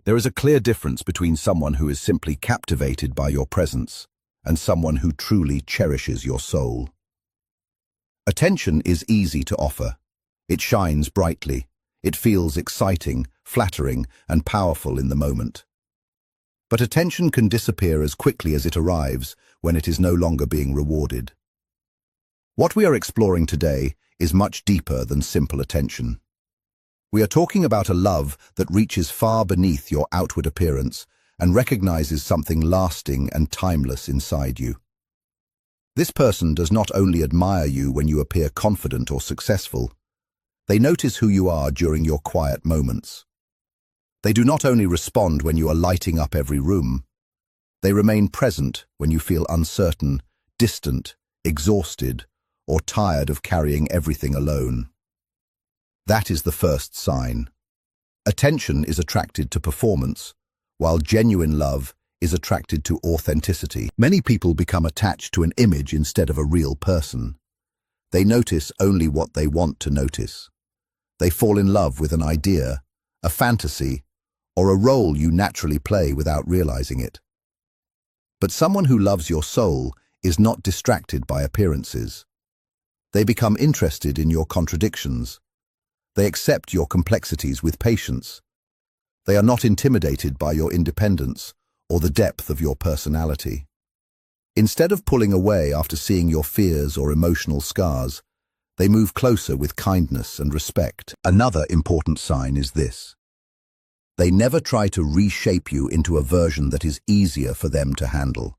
There is a clear difference between someone who is simply captivated by your presence and someone who truly cherishes your soul. Attention is easy to offer. It shines brightly. It feels exciting, flattering, and powerful in the moment. But attention can disappear as quickly as it arrives when it is no longer being rewarded. What we are exploring today is much deeper than simple attention. We are talking about a love that reaches far beneath your outward appearance and recognizes something lasting and timeless inside you. This person does not only admire you when you appear confident or successful, they notice who you are during your quiet moments. They do not only respond when you are lighting up every room, they remain present when you feel uncertain, distant, exhausted, or tired of carrying everything alone. That is the first sign. Attention is attracted to performance, while genuine love is attracted to authenticity. Many people become attached to an image instead of a real person. They notice only what they want to notice. They fall in love with an idea, a fantasy, or a role you naturally play without realizing it. But someone who loves your soul is not distracted by appearances. They become interested in your contradictions. They accept your complexities with patience. They are not intimidated by your independence or the depth of your personality. Instead of pulling away after seeing your fears or emotional scars, they move closer with kindness and respect. Another important sign is this. They never try to reshape you into a version that is easier for them to handle.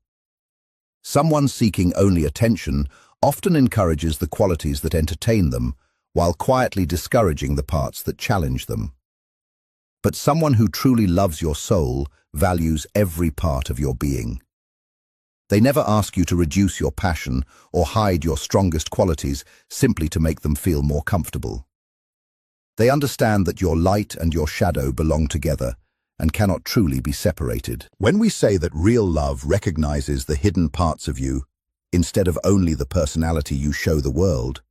Someone seeking only attention often encourages the qualities that entertain them, while quietly discouraging the parts that challenge them. But someone who truly loves your soul values every part of your being. They never ask you to reduce your passion or hide your strongest qualities simply to make them feel more comfortable. They understand that your light and your shadow belong together and cannot truly be separated. When we say that real love recognizes the hidden parts of you, instead of only the personality you show the world,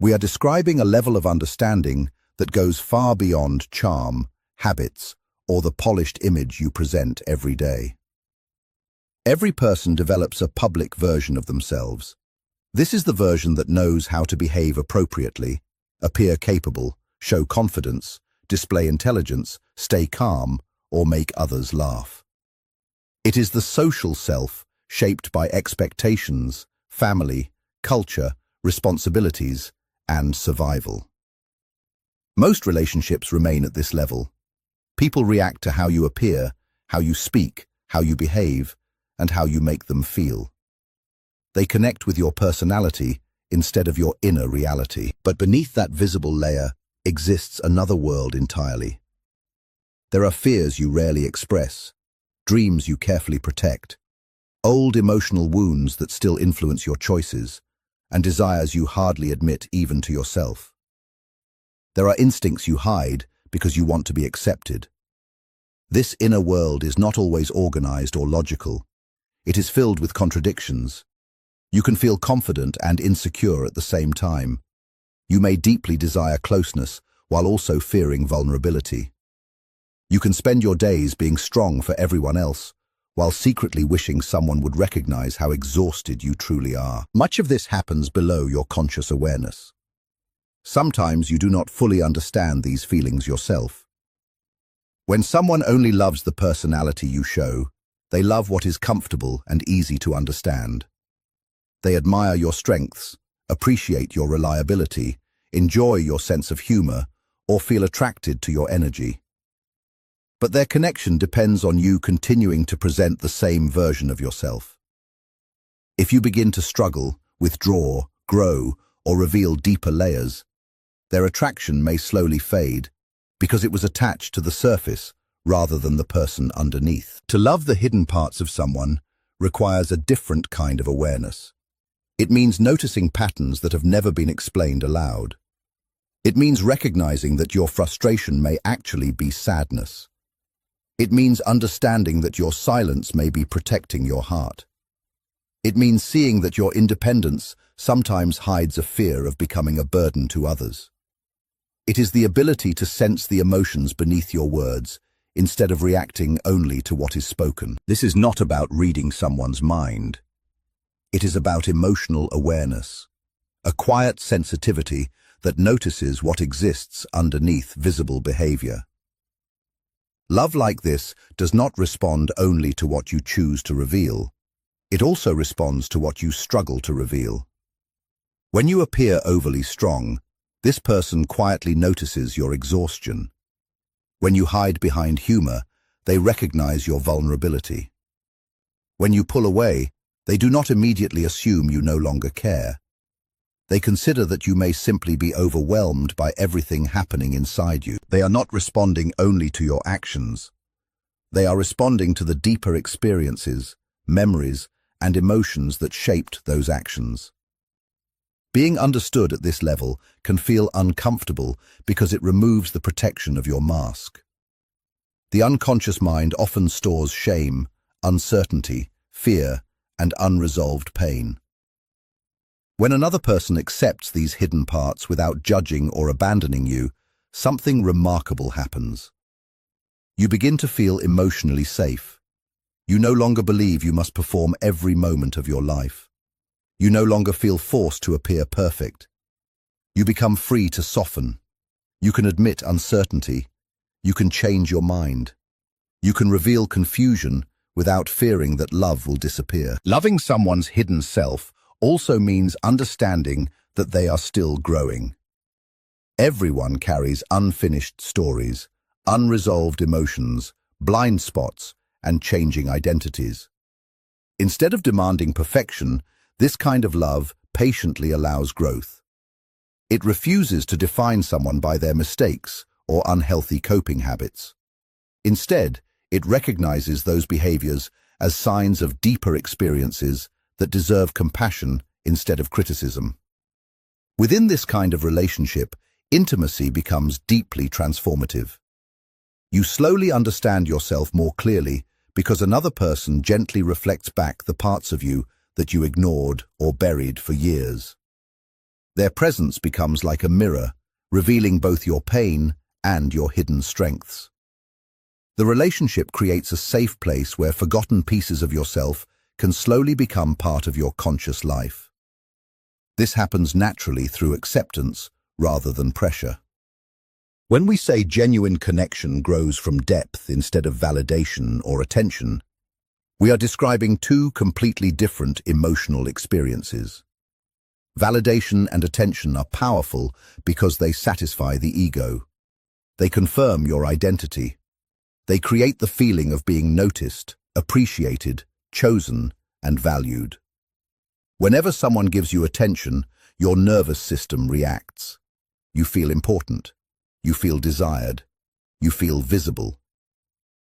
we are describing a level of understanding that goes far beyond charm, habits, or the polished image you present every day. Every person develops a public version of themselves. This is the version that knows how to behave appropriately, appear capable, show confidence, display intelligence, stay calm, or make others laugh. It is the social self shaped by expectations, family, culture, responsibilities, and survival. Most relationships remain at this level. People react to how you appear, how you speak, how you behave, and how you make them feel. They connect with your personality instead of your inner reality. But beneath that visible layer exists another world entirely. There are fears you rarely express, dreams you carefully protect, old emotional wounds that still influence your choices, and desires you hardly admit even to yourself. There are instincts you hide because you want to be accepted. This inner world is not always organized or logical. It is filled with contradictions. You can feel confident and insecure at the same time. You may deeply desire closeness while also fearing vulnerability. You can spend your days being strong for everyone else, while secretly wishing someone would recognize how exhausted you truly are. Much of this happens below your conscious awareness. Sometimes you do not fully understand these feelings yourself. When someone only loves the personality you show, they love what is comfortable and easy to understand. They admire your strengths, appreciate your reliability, enjoy your sense of humor, or feel attracted to your energy. But their connection depends on you continuing to present the same version of yourself. If you begin to struggle, withdraw, grow, or reveal deeper layers, their attraction may slowly fade because it was attached to the surface rather than the person underneath. To love the hidden parts of someone requires a different kind of awareness. It means noticing patterns that have never been explained aloud. It means recognizing that your frustration may actually be sadness. It means understanding that your silence may be protecting your heart. It means seeing that your independence sometimes hides a fear of becoming a burden to others. It is the ability to sense the emotions beneath your words, instead of reacting only to what is spoken. This is not about reading someone's mind. It is about emotional awareness, a quiet sensitivity that notices what exists underneath visible behavior. Love like this does not respond only to what you choose to reveal. It also responds to what you struggle to reveal. When you appear overly strong, this person quietly notices your exhaustion. When you hide behind humor, they recognize your vulnerability. When you pull away, they do not immediately assume you no longer care. They consider that you may simply be overwhelmed by everything happening inside you. They are not responding only to your actions. They are responding to the deeper experiences, memories, and emotions that shaped those actions. Being understood at this level can feel uncomfortable because it removes the protection of your mask. The unconscious mind often stores shame, uncertainty, fear, and unresolved pain. When another person accepts these hidden parts without judging or abandoning you, something remarkable happens. You begin to feel emotionally safe. You no longer believe you must perform every moment of your life. You no longer feel forced to appear perfect. You become free to soften. You can admit uncertainty. You can change your mind. You can reveal confusion without fearing that love will disappear. Loving someone's hidden self also means understanding that they are still growing. Everyone carries unfinished stories, unresolved emotions, blind spots, and changing identities. Instead of demanding perfection, this kind of love patiently allows growth. It refuses to define someone by their mistakes or unhealthy coping habits. Instead, it recognizes those behaviors as signs of deeper experiences that deserve compassion instead of criticism. Within this kind of relationship, intimacy becomes deeply transformative. You slowly understand yourself more clearly because another person gently reflects back the parts of you that you ignored or buried for years. Their presence becomes like a mirror, revealing both your pain and your hidden strengths. The relationship creates a safe place where forgotten pieces of yourself can slowly become part of your conscious life. This happens naturally through acceptance rather than pressure. When we say genuine connection grows from depth instead of validation or attention, we are describing two completely different emotional experiences. Validation and attention are powerful because they satisfy the ego. They confirm your identity. They create the feeling of being noticed, appreciated, chosen, and valued. Whenever someone gives you attention, your nervous system reacts. You feel important. You feel desired. You feel visible.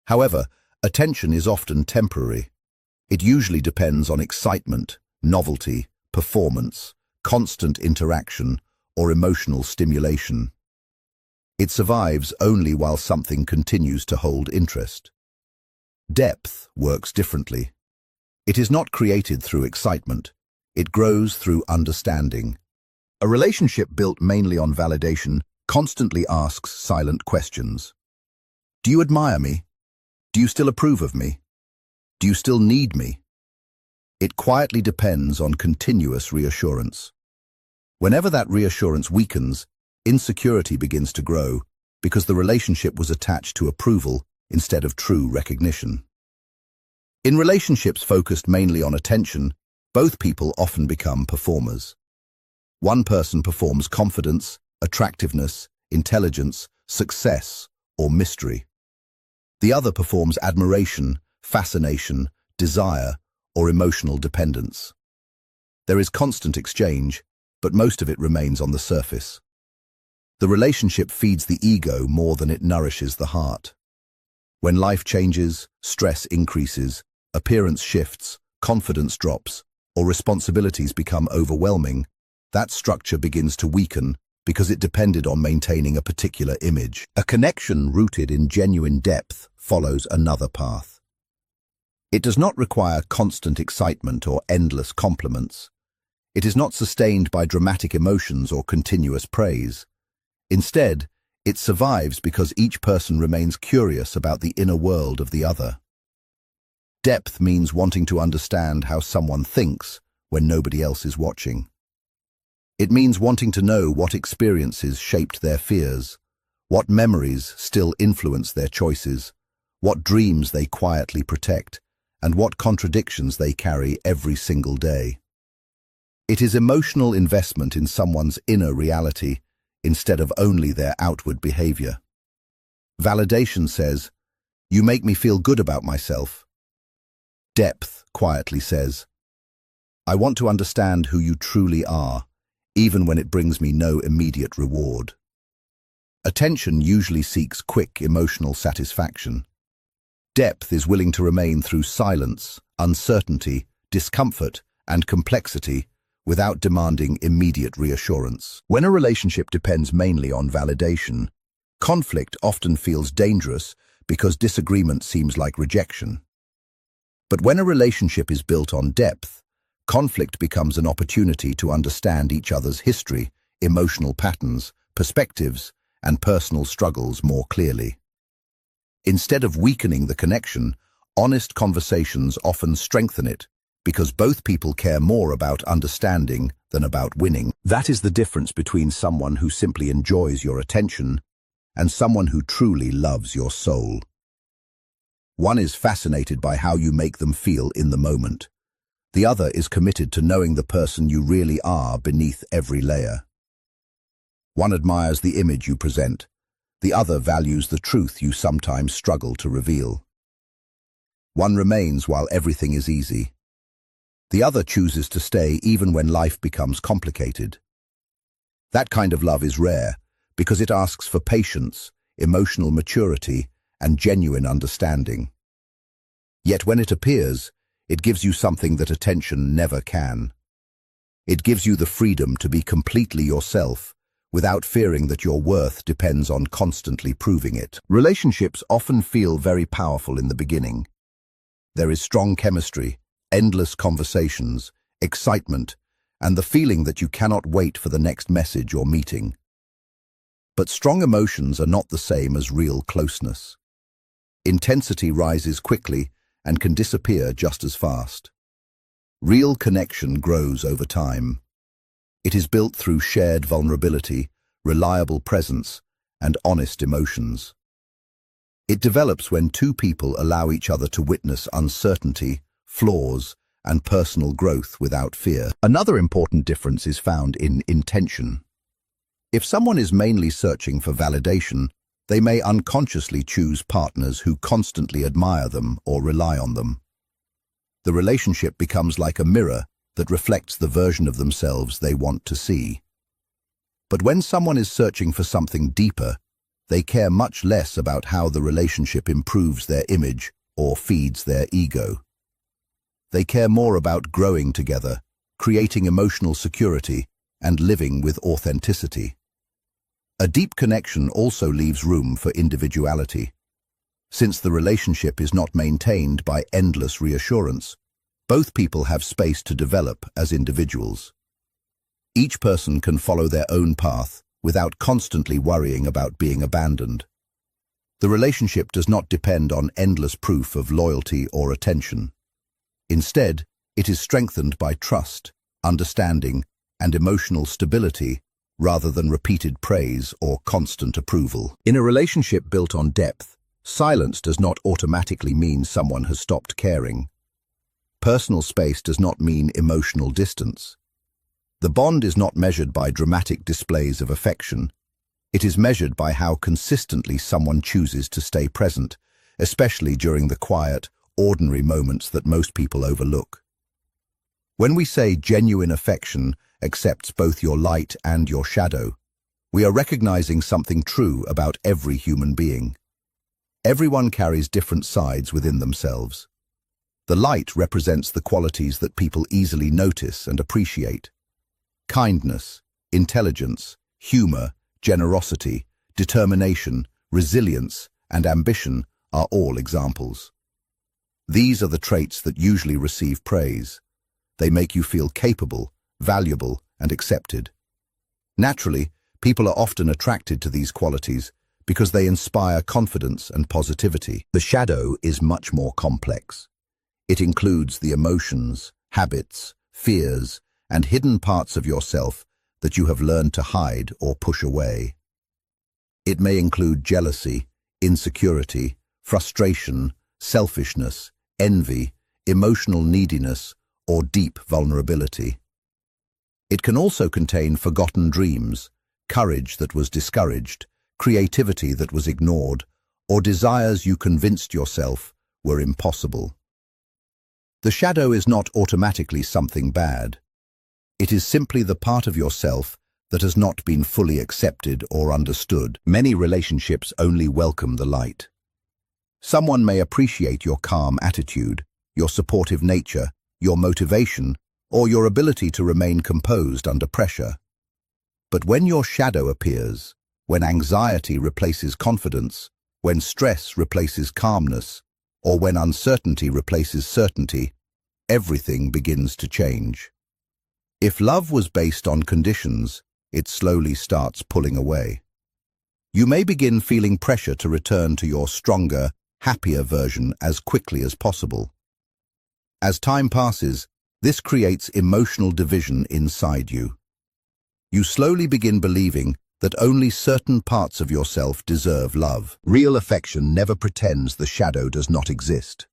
However, attention is often temporary. It usually depends on excitement, novelty, performance, constant interaction, or emotional stimulation. It survives only while something continues to hold interest. Depth works differently. It is not created through excitement. It grows through understanding. A relationship built mainly on validation constantly asks silent questions. Do you admire me? Do you still approve of me? Do you still need me? It quietly depends on continuous reassurance. Whenever that reassurance weakens, insecurity begins to grow because the relationship was attached to approval instead of true recognition. In relationships focused mainly on attention, both people often become performers. One person performs confidence, attractiveness, intelligence, success, or mystery. The other performs admiration, fascination, desire, or emotional dependence. There is constant exchange, but most of it remains on the surface. The relationship feeds the ego more than it nourishes the heart. When life changes, stress increases, appearance shifts, confidence drops, or responsibilities become overwhelming, that structure begins to weaken because it depended on maintaining a particular image. A connection rooted in genuine depth follows another path. It does not require constant excitement or endless compliments. It is not sustained by dramatic emotions or continuous praise. Instead, It survives because each person remains curious about the inner world of the other. Depth means wanting to understand how someone thinks when nobody else is watching. It means wanting to know what experiences shaped their fears, what memories still influence their choices, what dreams they quietly protect, and what contradictions they carry every single day. It is emotional investment in someone's inner reality instead of only their outward behavior. Validation says, "You make me feel good about myself." Depth quietly says, "I want to understand who you truly are, even when it brings me no immediate reward." Attention usually seeks quick emotional satisfaction. Depth is willing to remain through silence, uncertainty, discomfort, and complexity without demanding immediate reassurance. When a relationship depends mainly on validation, conflict often feels dangerous because disagreement seems like rejection. But when a relationship is built on depth, conflict becomes an opportunity to understand each other's history, emotional patterns, perspectives, and personal struggles more clearly. Instead of weakening the connection, honest conversations often strengthen it because both people care more about understanding than about winning. That is the difference between someone who simply enjoys your attention and someone who truly loves your soul. One is fascinated by how you make them feel in the moment. The other is committed to knowing the person you really are beneath every layer. One admires the image you present. The other values the truth you sometimes struggle to reveal. One remains while everything is easy. The other chooses to stay even when life becomes complicated. That kind of love is rare because it asks for patience, emotional maturity, and genuine understanding. Yet when it appears, it gives you something that attention never can. It gives you the freedom to be completely yourself without fearing that your worth depends on constantly proving it. Relationships often feel very powerful in the beginning. There is strong chemistry, endless conversations, excitement, and the feeling that you cannot wait for the next message or meeting. But strong emotions are not the same as real closeness. Intensity rises quickly and can disappear just as fast. Real connection grows over time. It is built through shared vulnerability, reliable presence, and honest emotions. It develops when two people allow each other to witness uncertainty, flaws, and personal growth without fear. Another important difference is found in intention. If someone is mainly searching for validation, they may unconsciously choose partners who constantly admire them or rely on them. The relationship becomes like a mirror that reflects the version of themselves they want to see. But when someone is searching for something deeper, they care much less about how the relationship improves their image or feeds their ego. They care more about growing together, creating emotional security, and living with authenticity. A deep connection also leaves room for individuality. Since the relationship is not maintained by endless reassurance, both people have space to develop as individuals. Each person can follow their own path without constantly worrying about being abandoned. The relationship does not depend on endless proof of loyalty or attention. Instead, it is strengthened by trust, understanding, and emotional stability rather than repeated praise or constant approval. In a relationship built on depth, silence does not automatically mean someone has stopped caring. Personal space does not mean emotional distance. The bond is not measured by dramatic displays of affection. It is measured by how consistently someone chooses to stay present, especially during the quiet, ordinary moments that most people overlook. When we say genuine affection accepts both your light and your shadow, we are recognizing something true about every human being. Everyone carries different sides within themselves. The light represents the qualities that people easily notice and appreciate. Kindness, intelligence, humor, generosity, determination, resilience, and ambition are all examples. These are the traits that usually receive praise. They make you feel capable, valuable, and accepted. Naturally, People are often attracted to these qualities because they inspire confidence and positivity. The shadow is much more complex. It includes the emotions, habits, fears, and hidden parts of yourself that you have learned to hide or push away. It may include jealousy, insecurity, frustration, selfishness, envy, emotional neediness, or deep vulnerability. It can also contain forgotten dreams, courage that was discouraged, creativity that was ignored, or desires you convinced yourself were impossible. The shadow is not automatically something bad. It is simply the part of yourself that has not been fully accepted or understood. Many relationships only welcome the light. Someone may appreciate your calm attitude, your supportive nature, your motivation, or your ability to remain composed under pressure. But when your shadow appears, when anxiety replaces confidence, when stress replaces calmness, or when uncertainty replaces certainty, everything begins to change. If love was based on conditions, it slowly starts pulling away. You may begin feeling pressure to return to your stronger, happier version as quickly as possible. As time passes, this creates emotional division inside you. You slowly begin believing that only certain parts of yourself deserve love. Real affection never pretends the shadow does not exist.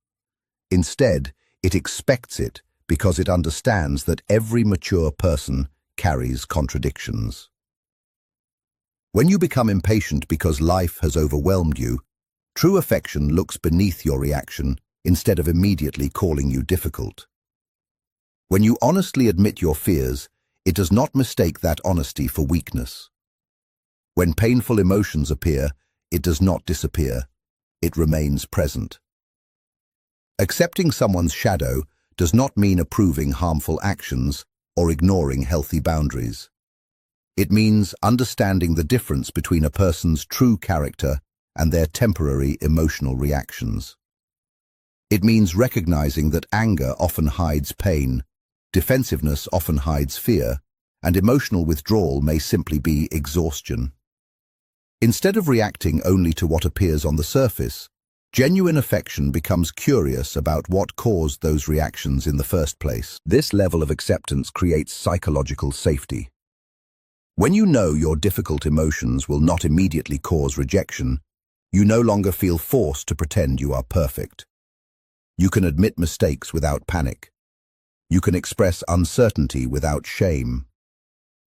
Instead, it expects it because it understands that every mature person carries contradictions. When you become impatient because life has overwhelmed you, true affection looks beneath your reaction instead of immediately calling you difficult. When you honestly admit your fears, it does not mistake that honesty for weakness. When painful emotions appear, it does not disappear. It remains present. Accepting someone's shadow does not mean approving harmful actions or ignoring healthy boundaries. It means understanding the difference between a person's true character and their temporary emotional reactions. It means recognizing that anger often hides pain, defensiveness often hides fear, and emotional withdrawal may simply be exhaustion. Instead of reacting only to what appears on the surface, genuine affection becomes curious about what caused those reactions in the first place. This level of acceptance creates psychological safety. When you know your difficult emotions will not immediately cause rejection, you no longer feel forced to pretend you are perfect. You can admit mistakes without panic. You can express uncertainty without shame.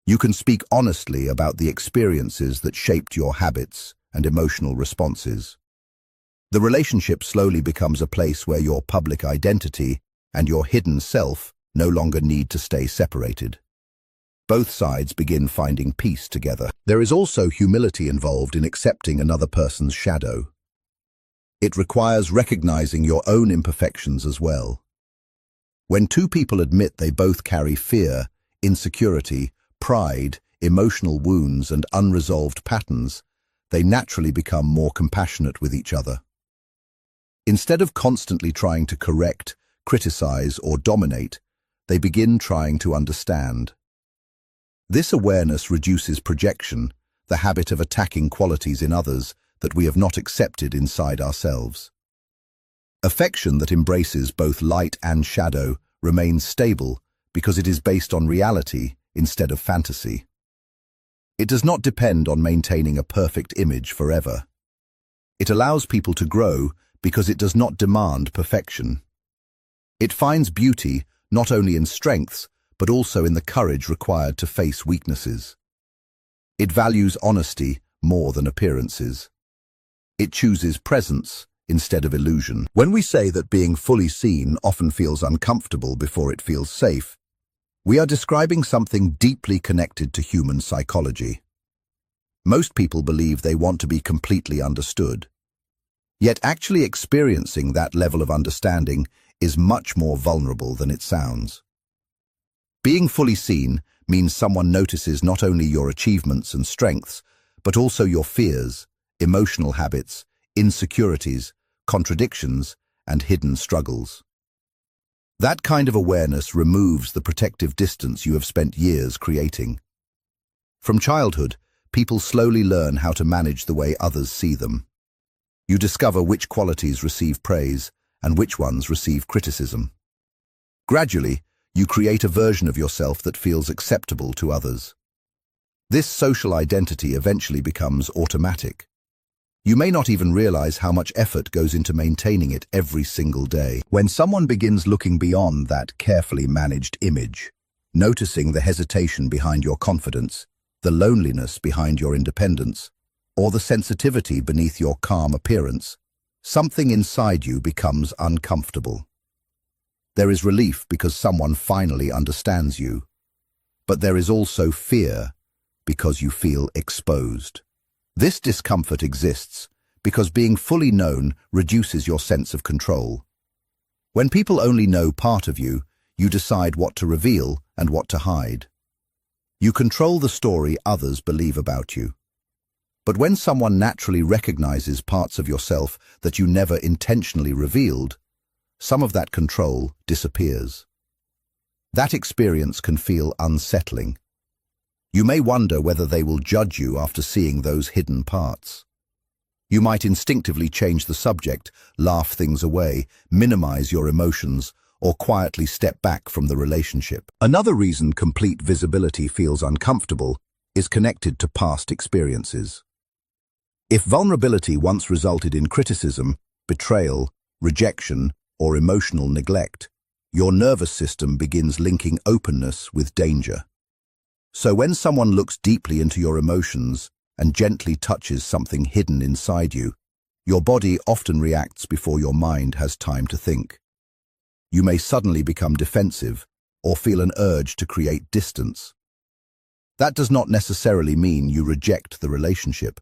You can speak honestly about the experiences that shaped your habits and emotional responses. The relationship slowly becomes a place where your public identity and your hidden self no longer need to stay separated. Both sides begin finding peace together. There is also humility involved in accepting another person's shadow. It requires recognizing your own imperfections as well. When two people admit they both carry fear, insecurity, pride, emotional wounds, and unresolved patterns, they naturally become more compassionate with each other. Instead of constantly trying to correct, criticize, or dominate, they begin trying to understand. This awareness reduces projection, the habit of attacking qualities in others that we have not accepted inside ourselves. Affection that embraces both light and shadow remains stable because it is based on reality instead of fantasy. It does not depend on maintaining a perfect image forever. It allows people to grow because it does not demand perfection. It finds beauty not only in strengths, but also in the courage required to face weaknesses. It values honesty more than appearances. It chooses presence instead of illusion. When we say that being fully seen often feels uncomfortable before it feels safe, we are describing something deeply connected to human psychology. Most people believe they want to be completely understood. Yet actually experiencing that level of understanding is much more vulnerable than it sounds. Being fully seen means someone notices not only your achievements and strengths, but also your fears, emotional habits, insecurities, contradictions, and hidden struggles. That kind of awareness removes the protective distance you have spent years creating. From childhood, people slowly learn how to manage the way others see them. You discover which qualities receive praise and which ones receive criticism. Gradually, you create a version of yourself that feels acceptable to others. This social identity eventually becomes automatic. You may not even realize how much effort goes into maintaining it every single day. When someone begins looking beyond that carefully managed image, noticing the hesitation behind your confidence, the loneliness behind your independence, or the sensitivity beneath your calm appearance, something inside you becomes uncomfortable. There is relief because someone finally understands you, but there is also fear because you feel exposed. This discomfort exists because being fully known reduces your sense of control. When people only know part of you, you decide what to reveal and what to hide. You control the story others believe about you. But when someone naturally recognizes parts of yourself that you never intentionally revealed, some of that control disappears. That experience can feel unsettling. You may wonder whether they will judge you after seeing those hidden parts. You might instinctively change the subject, laugh things away, minimize your emotions, or quietly step back from the relationship. Another reason complete visibility feels uncomfortable is connected to past experiences. If vulnerability once resulted in criticism, betrayal, rejection, or emotional neglect, your nervous system begins linking openness with danger. So when someone looks deeply into your emotions and gently touches something hidden inside you, your body often reacts before your mind has time to think. You may suddenly become defensive or feel an urge to create distance. That does not necessarily mean you reject the relationship.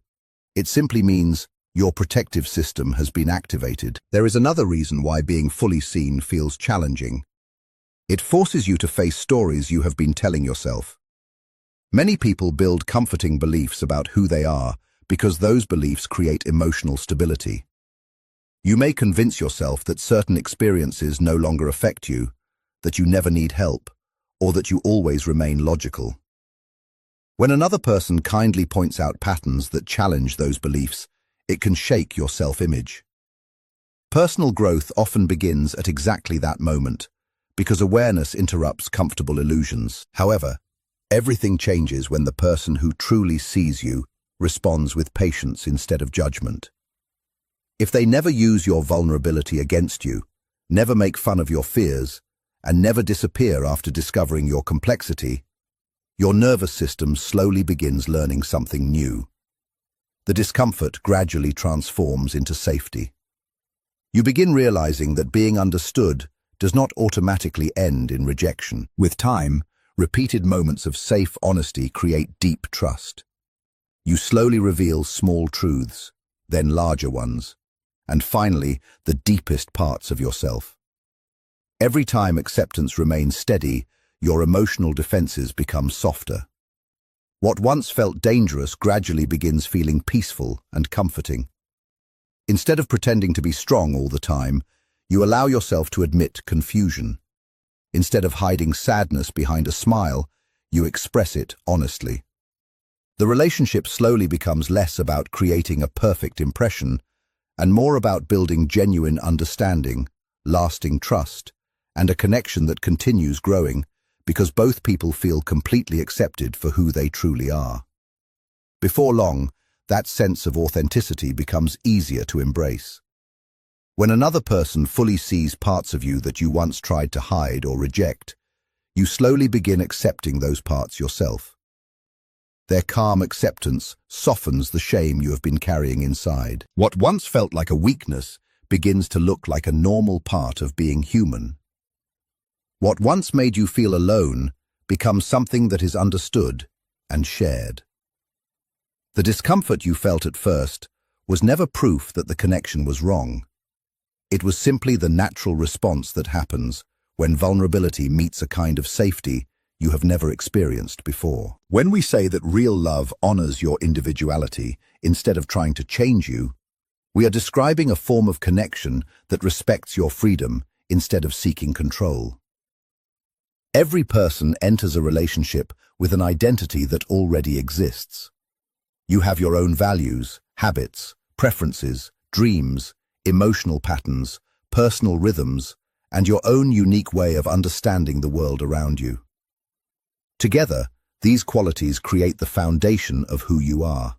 It simply means your protective system has been activated. There is another reason why being fully seen feels challenging. It forces you to face stories you have been telling yourself. Many people build comforting beliefs about who they are because those beliefs create emotional stability. You may convince yourself that certain experiences no longer affect you, that you never need help, or that you always remain logical. When another person kindly points out patterns that challenge those beliefs, it can shake your self-image. Personal growth often begins at exactly that moment, because awareness interrupts comfortable illusions. However, everything changes when the person who truly sees you responds with patience instead of judgment. If they never use your vulnerability against you, never make fun of your fears, and never disappear after discovering your complexity, your nervous system slowly begins learning something new. The discomfort gradually transforms into safety. You begin realizing that being understood does not automatically end in rejection. With time, repeated moments of safe honesty create deep trust. You slowly reveal small truths, then larger ones, and finally, the deepest parts of yourself. Every time acceptance remains steady, your emotional defenses become softer. What once felt dangerous gradually begins feeling peaceful and comforting. Instead of pretending to be strong all the time, you allow yourself to admit confusion. Instead of hiding sadness behind a smile, you express it honestly. The relationship slowly becomes less about creating a perfect impression and more about building genuine understanding, lasting trust, and a connection that continues growing because both people feel completely accepted for who they truly are. Before long, that sense of authenticity becomes easier to embrace. When another person fully sees parts of you that you once tried to hide or reject, you slowly begin accepting those parts yourself. Their calm acceptance softens the shame you have been carrying inside. What once felt like a weakness begins to look like a normal part of being human. What once made you feel alone becomes something that is understood and shared. The discomfort you felt at first was never proof that the connection was wrong. It was simply the natural response that happens when vulnerability meets a kind of safety you have never experienced before. When we say that real love honors your individuality instead of trying to change you, we are describing a form of connection that respects your freedom instead of seeking control. Every person enters a relationship with an identity that already exists. You have your own values, habits, preferences, dreams, emotional patterns, personal rhythms, and your own unique way of understanding the world around you. Together, these qualities create the foundation of who you are.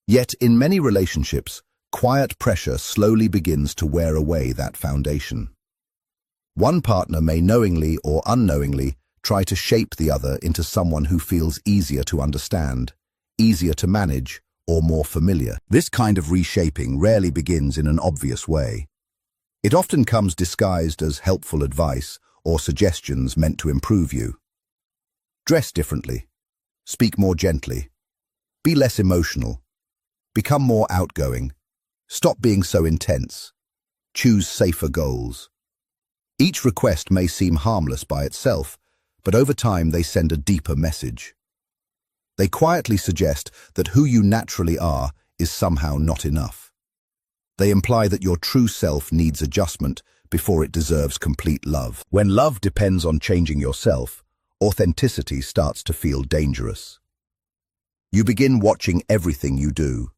Yet, in many relationships, quiet pressure slowly begins to wear away that foundation. One partner may knowingly or unknowingly try to shape the other into someone who feels easier to understand, easier to manage, or more familiar. This kind of reshaping rarely begins in an obvious way. It often comes disguised as helpful advice or suggestions meant to improve you. Dress differently. Speak more gently. Be less emotional. Become more outgoing. Stop being so intense. Choose safer goals. Each request may seem harmless by itself, but over time they send a deeper message. They quietly suggest that who you naturally are is somehow not enough. They imply that your true self needs adjustment before it deserves complete love. When love depends on changing yourself, authenticity starts to feel dangerous. You begin watching everything you do.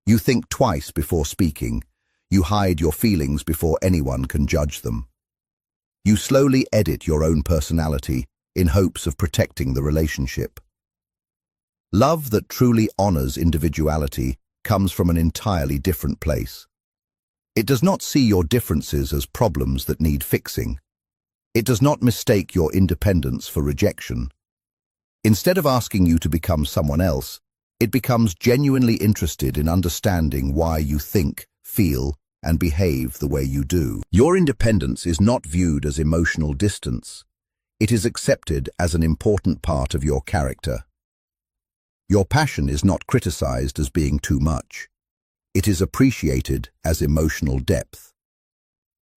You think twice before speaking. You hide your feelings before anyone can judge them. You slowly edit your own personality in hopes of protecting the relationship. Love that truly honors individuality comes from an entirely different place. It does not see your differences as problems that need fixing. It does not mistake your independence for rejection. Instead of asking you to become someone else, it becomes genuinely interested in understanding why you think, feel, and behave the way you do. Your independence is not viewed as emotional distance. It is accepted as an important part of your character. Your passion is not criticized as being too much. It is appreciated as emotional depth.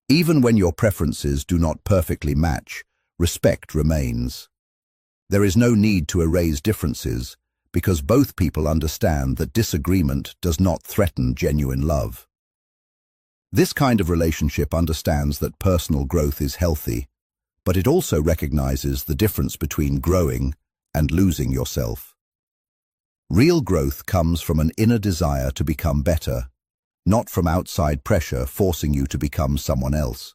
Even when your preferences do not perfectly match, respect remains. There is no need to erase differences because both people understand that disagreement does not threaten genuine love. This kind of relationship understands that personal growth is healthy, but it also recognizes the difference between growing and losing yourself. Real growth comes from an inner desire to become better, not from outside pressure forcing you to become someone else.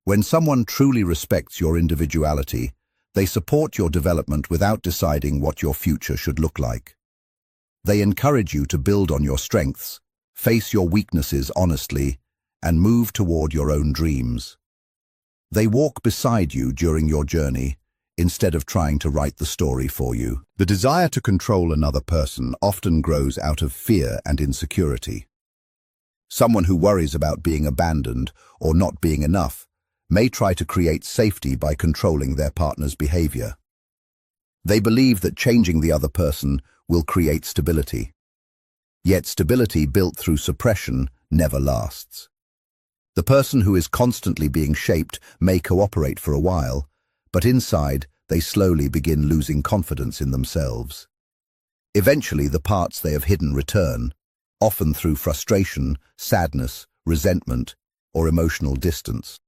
When someone truly respects your individuality, they support your development without deciding what your future should look like. They encourage you to build on your strengths, face your weaknesses honestly, and move toward your own dreams. They walk beside you during your journey, instead of trying to write the story for you. The desire to control another person often grows out of fear and insecurity. Someone who worries about being abandoned or not being enough may try to create safety by controlling their partner's behavior. They believe that changing the other person will create stability. Yet stability built through suppression never lasts. The person who is constantly being shaped may cooperate for a while, but inside they slowly begin losing confidence in themselves. Eventually the parts they have hidden return, often through frustration, sadness, resentment, or emotional distance.